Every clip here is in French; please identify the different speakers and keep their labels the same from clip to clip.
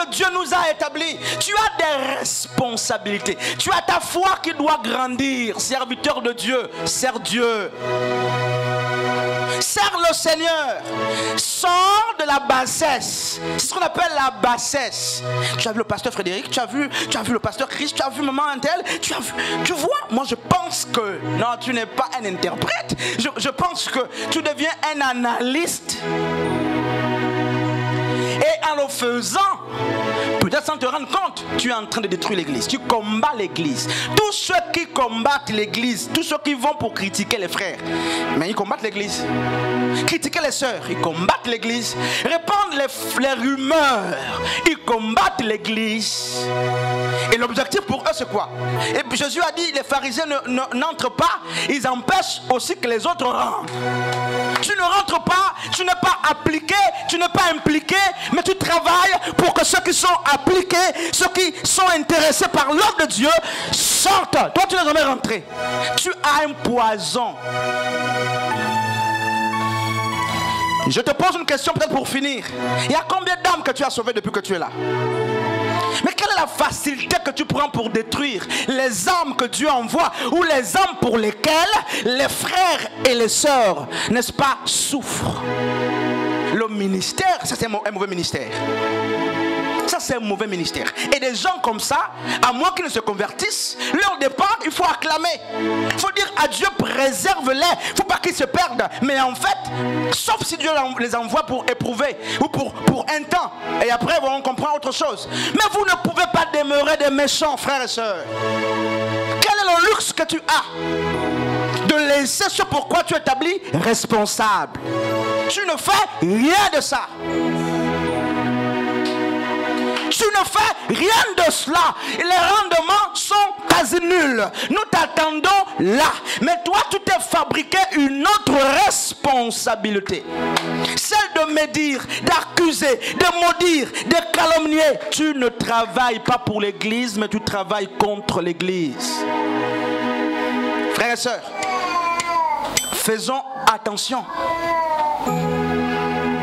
Speaker 1: Dieu nous a établis. Tu as des responsabilités. Tu as ta foi qui doit grandir. Serviteur de Dieu, sers Dieu. Sers le Seigneur. Sors de la bassesse. C'est ce qu'on appelle la bassesse. Tu as vu le pasteur Frédéric, tu as vu le pasteur Christ, tu as vu maman Antel, tu vois, moi je pense que non, tu n'es pas un interprète. Je pense que tu deviens un analyste. Et en le faisant, peut-être sans te rendre compte, tu es en train de détruire l'église. Tu combats l'église. Tous ceux qui combattent l'église, tous ceux qui vont pour critiquer les frères, mais ils combattent l'église. Critiquer les sœurs, ils combattent l'église. Répandre les rumeurs, ils combattent l'église. Et l'objectif pour eux c'est quoi? Et puis Jésus a dit, les pharisiens n'entrent pas, ils empêchent aussi que les autres rentrent. Tu ne rentres pas, tu n'es pas appliqué, tu n'es pas impliqué, mais tu travailles pour que ceux qui sont appliqués, ceux qui sont intéressés par l'ordre de Dieu, sortent. Toi tu n'es jamais rentré. Tu as un poison. Je te pose une question peut-être pour finir. Il y a combien d'âmes que tu as sauvées depuis que tu es là? Mais quelle est la facilité que tu prends pour détruire les âmes que Dieu envoie, ou les âmes pour lesquelles les frères et les sœurs, n'est-ce pas, souffrent? Le ministère, ça c'est un mauvais ministère. Ça c'est un mauvais ministère. Et des gens comme ça, à moins qu'ils ne se convertissent, leur départ, il faut acclamer. Il faut dire à Dieu, préserve-les. Il ne faut pas qu'ils se perdent. Mais en fait, sauf si Dieu les envoie pour éprouver, ou pour un temps. Et après, on comprend autre chose. Mais vous ne pouvez pas demeurer des méchants, frères et sœurs. Quel est le luxe que tu as de laisser ce pourquoi tu es établi responsable? Tu ne fais rien de ça. Tu ne fais rien de cela. Les rendements sont quasi nuls. Nous t'attendons là. Mais toi, tu t'es fabriqué une autre responsabilité. Celle de médire, d'accuser, de maudire, de calomnier. Tu ne travailles pas pour l'église, mais tu travailles contre l'église. Frères et sœurs, faisons attention.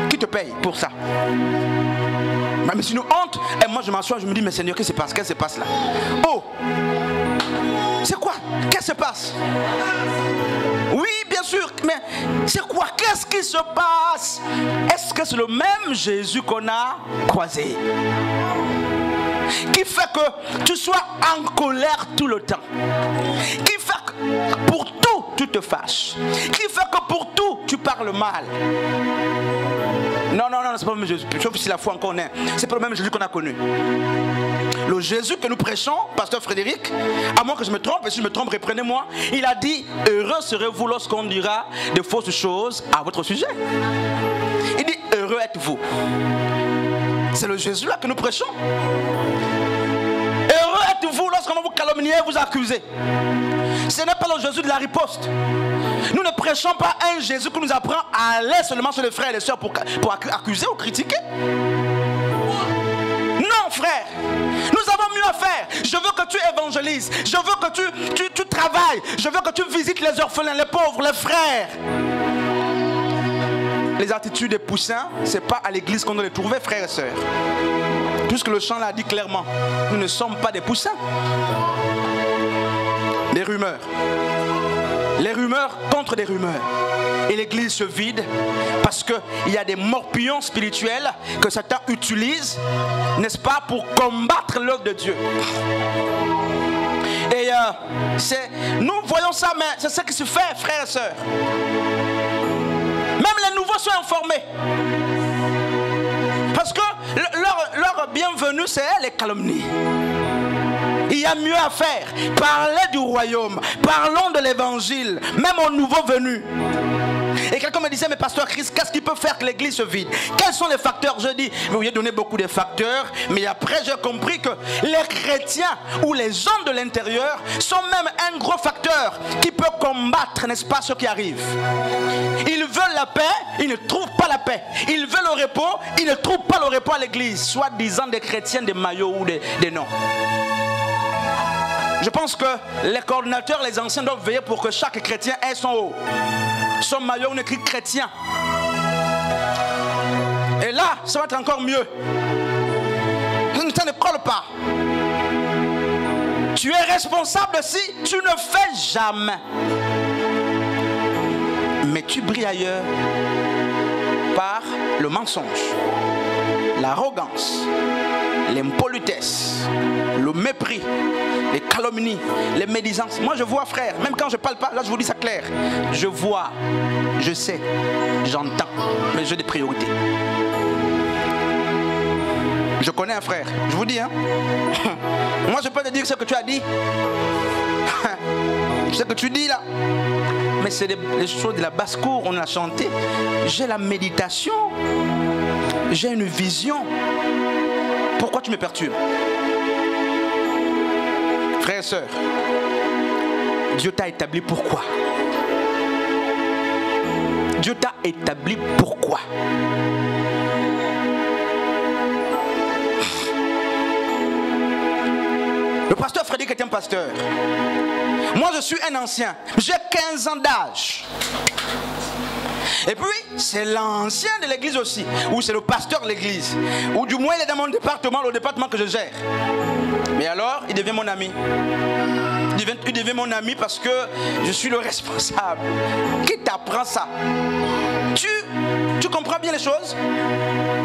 Speaker 1: Qui te paye pour ça? Mais c'est une honte. Et moi je m'assois, je me dis, mais Seigneur, qu'est-ce qui se passe là? Oh, c'est quoi? Qu'est-ce qui se passe? Oui, bien sûr, mais c'est quoi? Qu'est-ce qui se passe? Est-ce que c'est le même Jésus qu'on a croisé, qui fait que tu sois en colère tout le temps, qui fait que pour tout tu te fâches, qui fait que pour tout tu parles mal? Non, c'est pas le même Jésus. Sauf si la foi qu'on est. C'est pas le même Jésus qu'on a connu. Le Jésus que nous prêchons, pasteur Frédéric, à moins que je me trompe, et si je me trompe, reprenez-moi. Il a dit, heureux serez-vous lorsqu'on dira de fausses choses à votre sujet. Il dit, heureux êtes-vous. C'est le Jésus là que nous prêchons. Heureux êtes-vous lorsqu'on va vous calomnier et vous accuser. Ce n'est pas le Jésus de la riposte. Nous ne prêchons pas un Jésus qui nous apprend à aller seulement sur les frères et les sœurs pour accuser ou critiquer. Non, frère, nous avons mieux à faire. Je veux que tu évangélises. Je veux que tu travailles. Je veux que tu visites les orphelins, les pauvres, les frères. Les attitudes des poussins, ce n'est pas à l'église qu'on doit les trouver, frères et sœurs. Puisque le chant l'a dit clairement, nous ne sommes pas des poussins. Des rumeurs. Les rumeurs contre des rumeurs. Et l'église se vide parce qu'il y a des morpions spirituels que Satan utilise, n'est-ce pas, pour combattre l'œuvre de Dieu. Et nous voyons ça, mais c'est ce qui se fait, frères et sœurs. Même les nouveaux sont informés. Parce que leur bienvenue, c'est les calomnies. Il y a mieux à faire. Parlez du royaume. Parlons de l'évangile. Même aux nouveaux venus. Et quelqu'un me disait, mais pasteur Christ, qu'est-ce qui peut faire que l'église se vide? Quels sont les facteurs? Je dis, vous lui avez donné beaucoup de facteurs. Mais après, j'ai compris que les chrétiens ou les gens de l'intérieur sont même un gros facteur qui peut combattre, n'est-ce pas, ce qui arrive. Ils veulent la paix, ils ne trouvent pas la paix. Ils veulent le repos, ils ne trouvent pas le repos à l'église. Soit disant des chrétiens, des maillots ou des noms. Je pense que les coordinateurs, les anciens doivent veiller pour que chaque chrétien ait son haut. Son maillot, on écrit chrétien. Et là, ça va être encore mieux. ça ne colle pas. Tu es responsable si tu ne fais jamais. Mais tu brilles ailleurs par le mensonge, l'arrogance, l'impolitesse, le mépris, les calomnies, les médisances. Moi je vois, frère, même quand je ne parle pas, là je vous dis ça clair. Je vois, je sais, j'entends, mais j'ai des priorités. Je connais un frère, je vous dis, hein. Moi je peux te dire ce que tu as dit. Ce que tu dis là. Mais c'est les choses de la basse-cour, on a chanté. J'ai la méditation. J'ai une vision. Pourquoi tu me perturbes? Frères et sœurs, Dieu t'a établi pourquoi? Dieu t'a établi pourquoi? Le pasteur Frédéric est un pasteur. Moi je suis un ancien. J'ai 15 ans d'âge. Et puis c'est l'ancien de l'église aussi. Ou c'est le pasteur de l'église. Ou du moins il est dans mon département, le département que je gère. Mais alors il devient mon ami. Il devient mon ami parce que je suis le responsable. Qui t'apprend ça? Tu comprends bien les choses?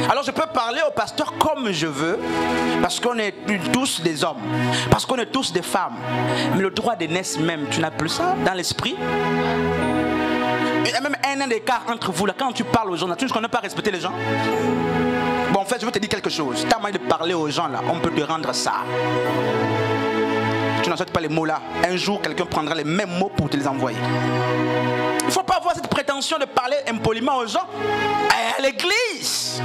Speaker 1: Alors je peux parler au pasteur comme je veux, parce qu'on est tous des hommes, parce qu'on est tous des femmes. Mais le droit d'aînesse même, tu n'as plus ça dans l'esprit? Il y a même un an d'écart entre vous là. Quand tu parles aux gens, tu ne connais pas respecter les gens? Bon, en fait, je veux te dire quelque chose. Ta manière de parler aux gens là, on peut te rendre ça. Tu n'acceptes pas les mots là. Un jour, quelqu'un prendra les mêmes mots pour te les envoyer. Il ne faut pas avoir cette prétention de parler impoliment aux gens à l'église.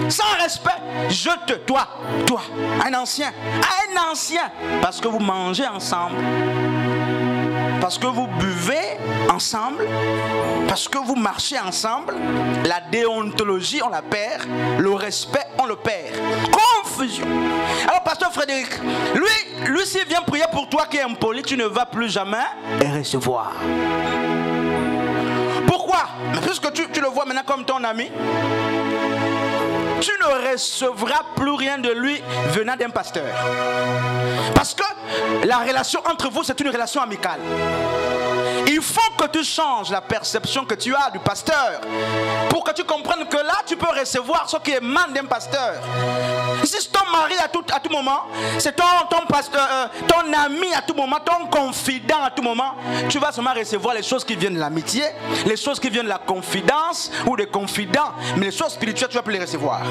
Speaker 1: Sans respect. Toi, un ancien, parce que vous mangez ensemble, parce que vous buvez ensemble, parce que vous marchez ensemble, la déontologie on la perd, le respect on le perd. Confusion. Alors pasteur Frédéric, lui s'il vient prier pour toi qui est impoli, tu ne vas plus jamais recevoir. Pourquoi? Puisque tu le vois maintenant comme ton ami, tu ne recevras plus rien de lui venant d'un pasteur. Parce que la relation entre vous, c'est une relation amicale. Il faut que tu changes la perception que tu as du pasteur pour que tu comprennes que là, tu peux recevoir ce qui émane d'un pasteur. Si ton mari à tout moment, c'est ton pasteur, ton ami à tout moment, ton confident à tout moment, tu vas seulement recevoir les choses qui viennent de l'amitié, les choses qui viennent de la confidence ou des confidents, mais les choses spirituelles, tu vas plus les recevoir.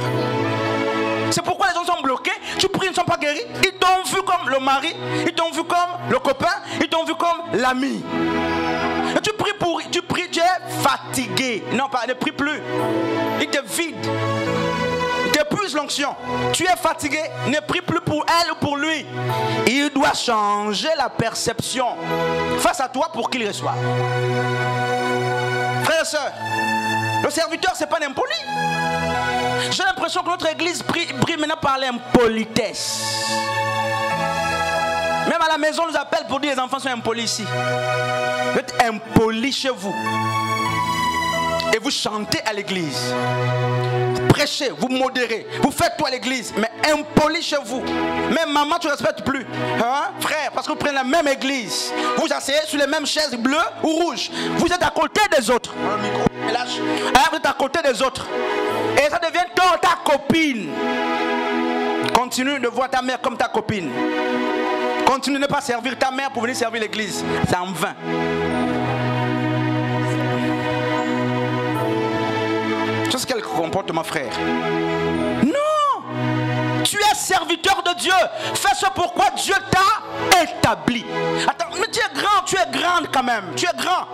Speaker 1: C'est pourquoi les gens sont bloqués. Tu pries, ils ne sont pas guéris. Ils t'ont vu comme le mari, ils t'ont vu comme le copain, ils t'ont vu comme l'ami. Et tu pries, tu es fatigué. Non, ne prie plus. Il te vide. Il t'épuise l'onction. Tu es fatigué. Ne prie plus pour elle ou pour lui. Il doit changer la perception face à toi pour qu'il reçoive. Frères et sœurs, le serviteur, c'est pas l'impoli. J'ai l'impression que notre église brille maintenant par l'impolitesse. Même à la maison, on nous appelle pour dire les enfants sont impolis ici. Vous êtes impolis chez vous. Et vous chantez à l'église. Vous prêchez, vous modérez. Vous faites tout à l'église. Mais impoli chez vous. Même maman, tu ne respectes plus. Hein, frère, parce que vous prenez la même église. Vous asseyez sur les mêmes chaises bleues ou rouges. Vous êtes à côté des autres. Le micro, lâche. Vous êtes à côté des autres. Et ça devient ta copine. Continue de voir ta mère comme ta copine. Continue de ne pas servir ta mère pour venir servir l'église. C'est en vain. C'est quel comportement, frère? Non! Tu es serviteur de Dieu. Fais ce pourquoi Dieu t'a établi. Attends, mais tu es grande quand même. Tu es grand.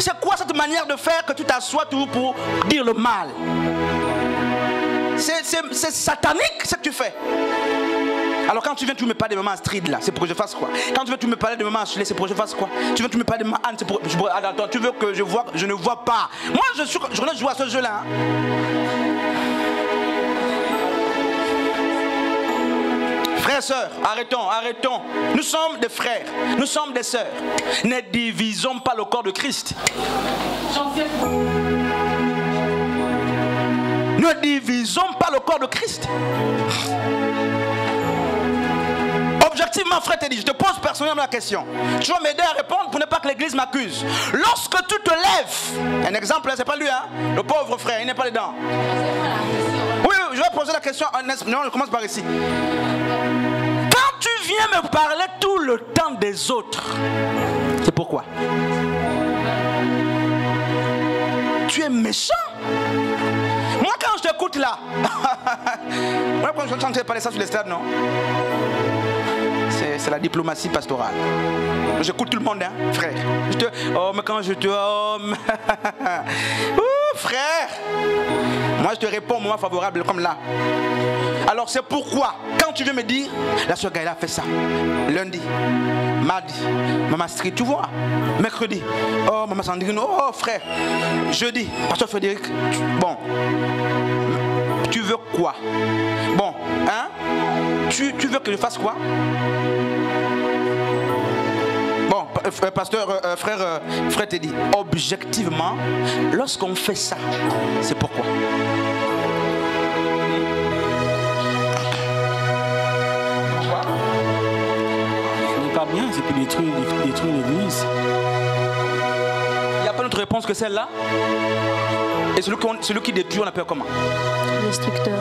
Speaker 1: C'est quoi cette manière de faire que tu t'assois toujours pour dire le mal? C'est satanique ce que tu fais. Alors quand tu viens, tu ne me parles de maman Astrid là, c'est pour que je fasse quoi? Quand tu veux, tu me parles de maman Ashley, c'est pour que je fasse quoi? Tu veux, tu me parles de maman Anne, c'est pour que attends, tu veux que je vois, je ne vois pas. Moi, je joue à ce jeu-là. Hein. Frères et sœurs, arrêtons. Nous sommes des frères, nous sommes des sœurs. Ne divisons pas le corps de Christ. Ne divisons pas le corps de Christ. Maintenant, frère Teddy, je te pose personnellement la question. Tu vas m'aider à répondre pour ne pas que l'église m'accuse. Lorsque tu te lèves, un exemple, c'est pas lui, hein, le pauvre frère, il n'est pas dedans. Oui, je vais poser la question. Non, on commence par ici. Quand tu viens me parler tout le temps des autres, c'est pourquoi? Tu es méchant. Moi, quand je t'écoute là, moi, quand je t'entends parler ça sur les stades, non? C'est la diplomatie pastorale. J'écoute tout le monde, hein, frère. Oh, mais quand je te... Oh, frère. Moi, je te réponds au moment favorable, comme là. Alors, c'est pourquoi, quand tu viens me dire, la soeur Gaëla a fait ça. Lundi, mardi, Maman Street, tu vois. Mercredi, oh, Maman Sandrine, oh, frère. Jeudi, Pasteur Frédéric. Bon. Tu veux quoi? Bon, hein? Tu veux que je fasse quoi? Bon, frère Teddy, objectivement, lorsqu'on fait ça, c'est pourquoi?
Speaker 2: Ce n'est pas bien, c'est pour détruire l'église.
Speaker 1: Il n'y a pas d'autre réponse que celle-là? Et celui qui détruit, on l'appelle comment?
Speaker 3: Destructeur.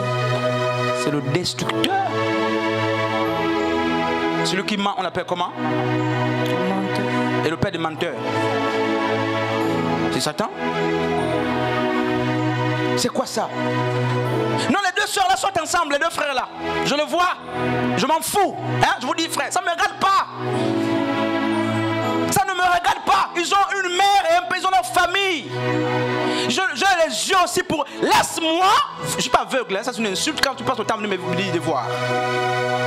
Speaker 1: C'est le destructeur. Celui qui ment, on l'appelle comment?
Speaker 3: Menteur.
Speaker 1: Et le père des menteurs, c'est Satan? C'est quoi ça? Non, les deux soeurs là sont ensemble, les deux frères là. Je le vois, je m'en fous. Hein? Je vous dis, frère, ça ne me regarde pas. Ça ne me regarde pas. Ils ont une mère et un père, ils ont leur famille. J'ai les yeux aussi pour... Laisse-moi. Je ne suis pas aveugle, hein? Ça c'est une insulte quand tu passes le temps de me dire de voir.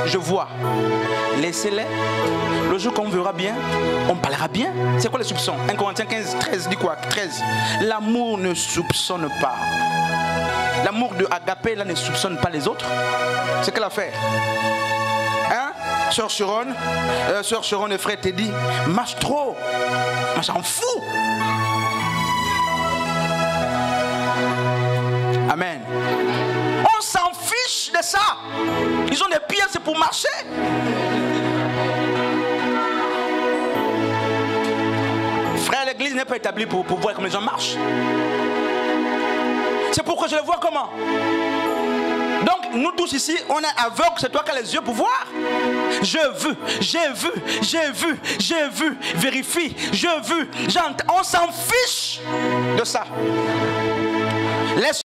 Speaker 1: Je vois. Laissez-les. Le jour qu'on verra bien, on parlera bien. C'est quoi les soupçons? 1 Corinthiens 15, 13 dit quoi? 13. L'amour ne soupçonne pas. L'amour de Agapé là ne soupçonne pas les autres. C'est quelle affaire? Hein? Sœur Chiron et frère Teddy marche trop. Moi j'en fous. Amen. On s'en fiche de ça. Ils ont des pieds, c'est pour marcher. Frère, l'église n'est pas établie pour voir comment les gens marchent. C'est pourquoi je le vois comment. Donc nous tous ici, on est aveugles, c'est toi qui as les yeux pour voir. Je veux, j'ai vu, vérifie, je veux, j'entends. On s'en fiche de ça. Laisse